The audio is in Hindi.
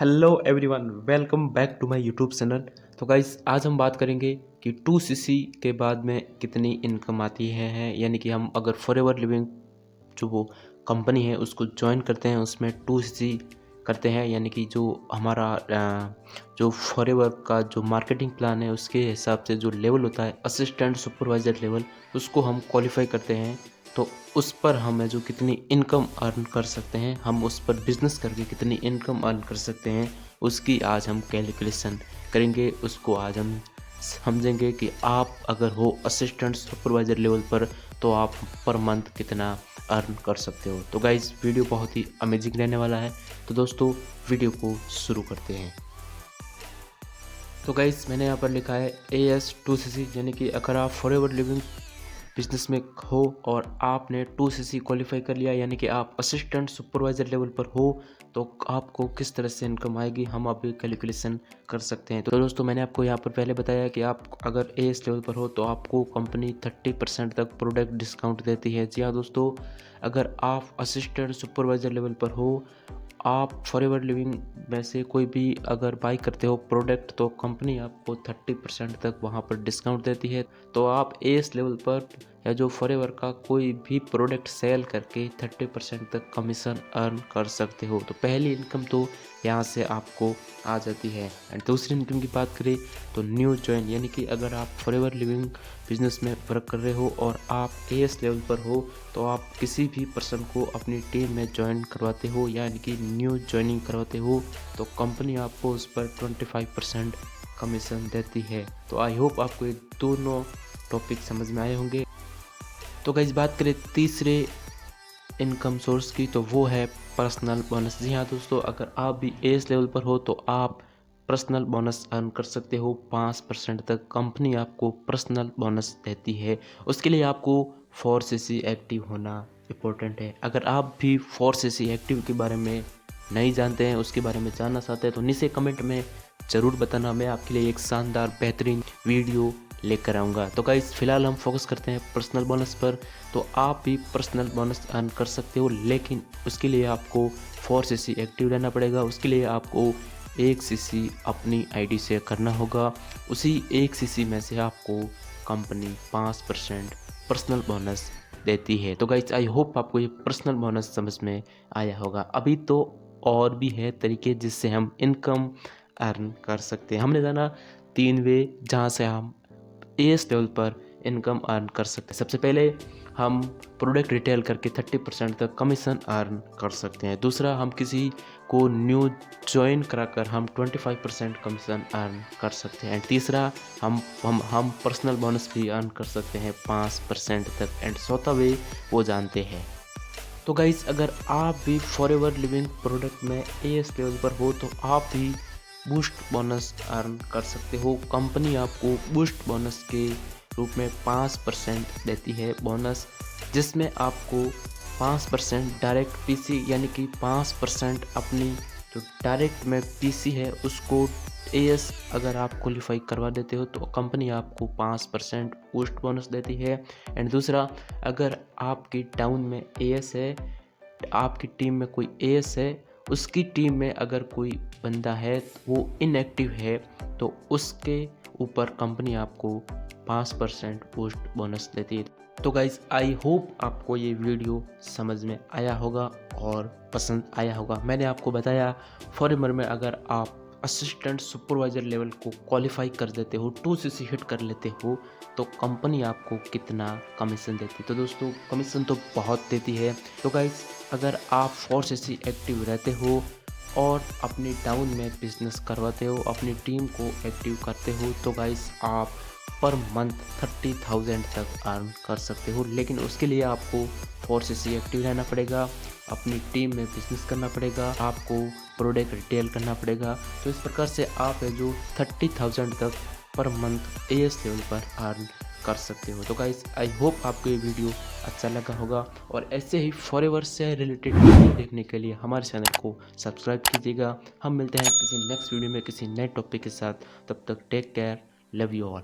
Hello everyone, welcome back to my YouTube channel. तो गाइस आज हम बात करेंगे कि 2cc के बाद में कितनी इनकम आती है यानी कि हम अगर फॉरएवर लिविंग जो वो कंपनी है उसको ज्वाइन करते हैं, उसमें 2cc करते हैं, यानी कि जो हमारा जो फॉरएवर का जो मार्केटिंग प्लान है उसके हिसाब से जो लेवल होता है असिस्टेंट सुपरवाइज़र लेवल, उसको हम क्वालिफाई करते हैं। तो उस पर हमें जो कितनी इनकम अर्न कर सकते हैं, हम उस पर बिजनेस करके कितनी इनकम अर्न कर सकते हैं, उसकी आज हम कैलकुलेशन करेंगे। उसको आज हम समझेंगे कि आप अगर हो असिस्टेंट सुपरवाइज़र लेवल पर तो आप पर मंथ कितना अर्न कर सकते हो। तो गाइज वीडियो बहुत ही अमेजिंग रहने वाला है। तो दोस्तों वीडियो को शुरू करते हैं। तो गाइज मैंने यहाँ पर लिखा है AS2cc, यानी कि अगर आप फॉरएवर लिविंग बिजनेस में हो और आपने 2cc क्वालिफाई कर लिया, यानी कि आप असिस्टेंट सुपरवाइज़र लेवल पर हो, तो आपको किस तरह से इनकम आएगी हम अभी कैलकुलेशन कर सकते हैं। तो दोस्तों मैंने आपको यहाँ पर पहले बताया कि आप अगर AS लेवल पर हो तो आपको कंपनी 30% तक प्रोडक्ट डिस्काउंट देती है। जी हाँ दोस्तों, अगर आप असिस्टेंट सुपरवाइज़र लेवल पर हो, आप फॉरएवर लिविंग में से कोई भी अगर बाई करते हो प्रोडक्ट, तो कंपनी आपको 30% तक वहाँ पर डिस्काउंट देती है। तो आप एस लेवल पर या जो फॉरएवर का कोई भी प्रोडक्ट सेल करके 30% तक कमीशन अर्न कर सकते हो। तो पहली इनकम तो यहाँ से आपको आ जाती है। एंड दूसरी इनकम की बात करें तो न्यू ज्वाइन, यानी कि अगर आप फॉरएवर लिविंग बिजनेस में वर्क कर रहे हो और आप एस लेवल पर हो, तो आप किसी भी पर्सन को अपनी टीम में ज्वाइन करवाते हो, यानी कि न्यू ज्वाइनिंग करवाते हो, तो कंपनी आपको उस पर 25% कमीशन देती है। तो आई होप आपको ये दोनों टॉपिक समझ में आए होंगे। तो गाइस बात करें तीसरे इनकम सोर्स की, तो वो है पर्सनल बोनस। जी हाँ दोस्तों, अगर आप भी एस लेवल पर हो तो आप पर्सनल बोनस अर्न कर सकते हो। 5% तक कंपनी आपको पर्सनल बोनस देती है। उसके लिए आपको 4cc एक्टिव होना इम्पोर्टेंट है। अगर आप भी 4cc एक्टिव के बारे में नहीं जानते हैं, उसके बारे में जानना चाहते हैं, तो नीचे कमेंट में ज़रूर बताना। मैं आपके लिए एक शानदार बेहतरीन वीडियो लेकर आऊँगा। तो गाइस फिलहाल हम फोकस करते हैं पर्सनल बोनस पर। तो आप भी पर्सनल बोनस अर्न कर सकते हो, लेकिन उसके लिए आपको 4cc एक्टिव रहना पड़ेगा। उसके लिए आपको 1cc अपनी आईडी से करना होगा। उसी 1cc में से आपको कंपनी 5% पर्सनल बोनस देती है। तो गाइस आई होप आपको ये पर्सनल बोनस समझ में आया होगा। अभी तो और भी है तरीके जिससे हम इनकम अर्न कर सकते हैं। हमने जाना 3 वे जहाँ से हम एस लेवल पर इनकम अर्न कर सकते हैं। सबसे पहले हम प्रोडक्ट रिटेल करके 30% तक कमीशन अर्न कर सकते हैं। दूसरा, हम किसी को न्यू ज्वाइन कराकर हम 25% कमीशन अर्न कर सकते हैं। एंड तीसरा, हम पर्सनल बोनस भी अर्न कर सकते हैं 5% तक। एंड चौथा वे वो जानते हैं। तो गाइस अगर आप भी फॉरएवर लिविंग प्रोडक्ट में एस लेवल पर हो तो आप भी बूस्ट बोनस अर्न कर सकते हो। कंपनी आपको बूस्ट बोनस के रूप में 5% देती है बोनस, जिसमें आपको 5% डायरेक्ट पीसी, यानी कि 5% अपनी जो डायरेक्ट में पीसी है उसको एएस अगर आप क्वालिफाई करवा देते हो तो कंपनी आपको 5% बूस्ट बोनस देती है। एंड दूसरा, अगर आपकी टाउन में एएस है, आपकी टीम में कोई एएस है, उसकी टीम में अगर कोई बंदा है वो इनएक्टिव है, तो उसके ऊपर कंपनी आपको 5% बूस्ट बोनस देती है। तो गाइज आई होप आपको ये वीडियो समझ में आया होगा और पसंद आया होगा। मैंने आपको बताया फॉरएवर में अगर आप असिस्टेंट सुपरवाइज़र लेवल को क्वालिफाई कर देते हो, 2cc हिट कर लेते हो, तो कंपनी आपको कितना कमीशन देती है। तो दोस्तों कमीशन तो बहुत देती है। तो गाइज अगर आप 4cc एक्टिव रहते हो और अपनी टाउन में बिजनेस करवाते हो, अपनी टीम को एक्टिव करते हो, तो गाइज आप पर मंथ 30,000 तक अर्न कर सकते हो। लेकिन उसके लिए आपको 4cc एक्टिव रहना पड़ेगा, अपनी टीम में बिजनेस करना पड़ेगा, आपको प्रोडक्ट रिटेल करना पड़ेगा। तो इस प्रकार से आप है जो 30,000 तक पर मंथ एएस लेवल पर अर्न कर सकते हो। तो गाइस आई होप आपको ये वीडियो अच्छा लगा होगा और ऐसे ही फॉरएवर से रिलेटेड वीडियो देखने के लिए हमारे चैनल को सब्सक्राइब कीजिएगा। हम मिलते हैं किसी नेक्स्ट वीडियो में किसी नए टॉपिक के साथ। तब तक take care, love you all.